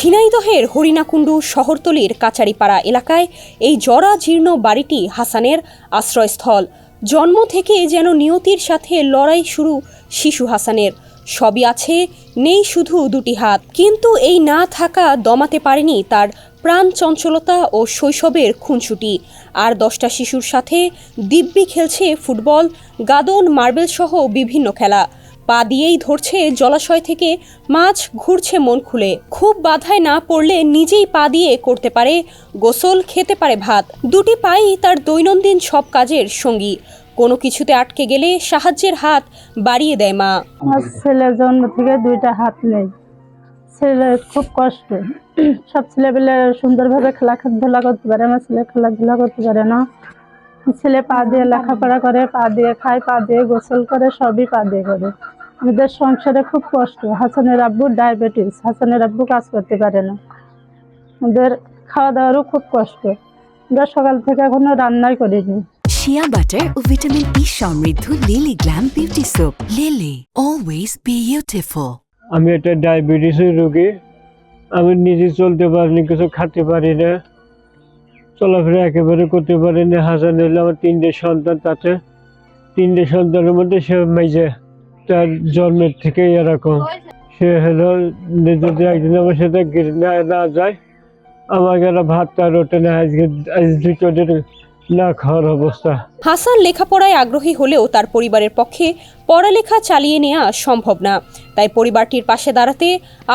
ঝিনাইদহের হরিণাকুণ্ডু শহরতলির কাচারিপাড়া এলাকায় এই জরাজীর্ণ বাড়িটি হাসানের আশ্রয়স্থল। জন্ম থেকে যেন নিয়তির সাথে লড়াই শুরু শিশু হাসানের। সবই আছে, নেই শুধু দুটি হাত। কিন্তু এই না থাকা দমাতে পারেনি তার প্রাণ চঞ্চলতা ও শৈশবের খুনসুটি। আর 10টা শিশুর সাথে দিব্যি খেলছে ফুটবল, গাদন, মার্বেল সহ বিভিন্ন খেলা। পা দিয়েই ধরছে জলাশয় থেকে মাছ, ঘুরছে মন খুলে। খুব বাধায় না পড়লে নিজেই পা দিয়ে করতে পারে গোসল, খেতে পারে ভাত। দুটি পাই তার দৈনন্দিন সব কাজের সঙ্গী। কোনো কিছুতে আটকে গেলে সাহায্যের হাত বাড়িয়ে দেয় মা। আমার ছেলের জন্ম থেকে দুইটা হাত নেই। ছেলে খুব কষ্ট। সব ছেলেপেলে সুন্দরভাবে খেলাধুলা করতে পারে, আমার ছেলে খেলাধুলা করতে পারে না। ছেলে পা দিয়ে লেখাপড়া করে, পা দিয়ে খায়, পা দিয়ে গোসল করে, সবই পা দিয়ে করে। আমাদের সংসারে খুব কষ্ট। হাসানের আব্বু ডায়াবেটিস, হাসানের আব্বু কাজ করতে পারে না। আমাদের খাওয়া দাওয়ারও খুব কষ্ট। আমরা সকাল থেকে এখনো রান্নাই করিনি। শিয়া বাটার ও ভিটামিন ই সমৃদ্ধ lily glam beauty soap. Lily, always beautiful. আমি একটা ডায়াবেটিসের রোগী। আমি নিজে চলতে পারিনি, কিছু খেতে পারি না, চলাফেরা একেবারে করতে পারি না। হাসান হলো আমার 3টে সন্তান, তাতে 3টে সন্তানের মধ্যে সে মেজে। তার জন্মের থেকে এরকম। সে হলো যদি একদিন আমার সাথে না যায়, আমাকে একটা ভাত তার ওঠে না। আজ 2 দিন না খাওয়ার অবস্থা। হাসান লেখাপড়ায় আগ্রহী হলেও তার পরিবারের পক্ষে পড়ালেখা চালিয়ে নেওয়া সম্ভব না। তাই পরিবারটির পাশে দাঁড়াতে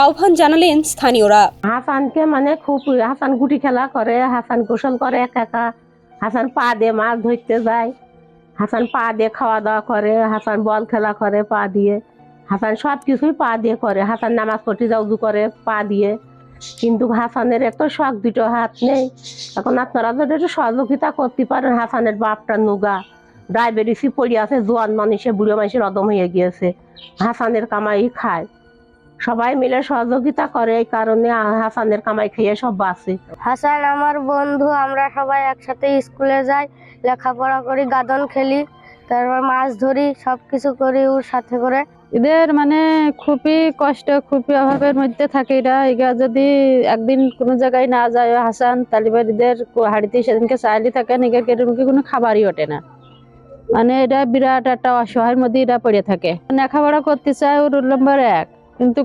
আহ্বান জানালেন স্থানীয়রা। হাসানকে খুব হাসান গুটি খেলা করে, হাসান গোসল করে একা। হাসান পা দিয়ে মাছ ধরতে যায়, হাসান পা দিয়ে খাওয়া দাওয়া করে, হাসান বল খেলা করে পা দিয়ে, হাসান সব কিছুই পা দিয়ে করে। হাসান নামাজ পড়তে যাও করে পা দিয়ে। কিন্তু হাসানের একটা শখ, 2টো হাত নেই। এখন আপনারা যদি একটু সহযোগিতা করতে পারেন। হাসানের বাপটা নুগা, ডায়াবেটিসই পড়ে আছে, জোয়ান মানুষে, বুড়ো মানুষের অদম হয়ে গিয়েছে। হাসানের কামাই খায়, সবাই মিলে সহযোগিতা করে, এই কারণে হাসানের কামাই খেয়ে সব বাঁচে। হাসান আমার বন্ধু, আমরা সবাই একসাথে স্কুলে যাই, লেখাপড়া করি, গাদন খেলি, তারপর মাছ ধরি, সবকিছু করি ওর সাথে করে। এদের খুবই কষ্ট, খুবই অভাবের মধ্যে থাকে এরা যদি একদিন কোনো জায়গায় না যায় হাসান, তাহলে এদের হাড়িতে সেদিনকে চাইলে থাকেন, এগুলো কোনো খাবারই ওঠে না। এটা বিরাট একটা অসহায়ের মধ্যে এরা পড়ে থাকে। লেখাপড়া করতে চায় ওর নম্বর 1, কিন্তু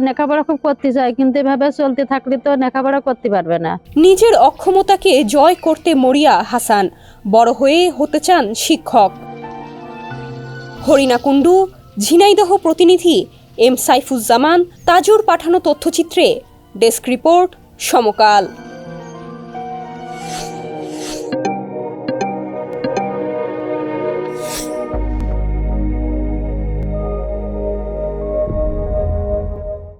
লেখাপড়া খুব করতে চায়, কিন্তু এভাবে চলতে থাকলে তো লেখাপড়া করতে পারবে না। নিজের অক্ষমতাকে জয় করতে মরিয়া হাসান বড় হয়ে হতে চান শিক্ষক। হরিণাকুণ্ডু, ঝিনাইদহ প্রতিনিধি এম সাইফুজ্জামান তাজুর পাঠানো তথ্যচিত্রে ডেস্ক রিপোর্ট, সমকাল।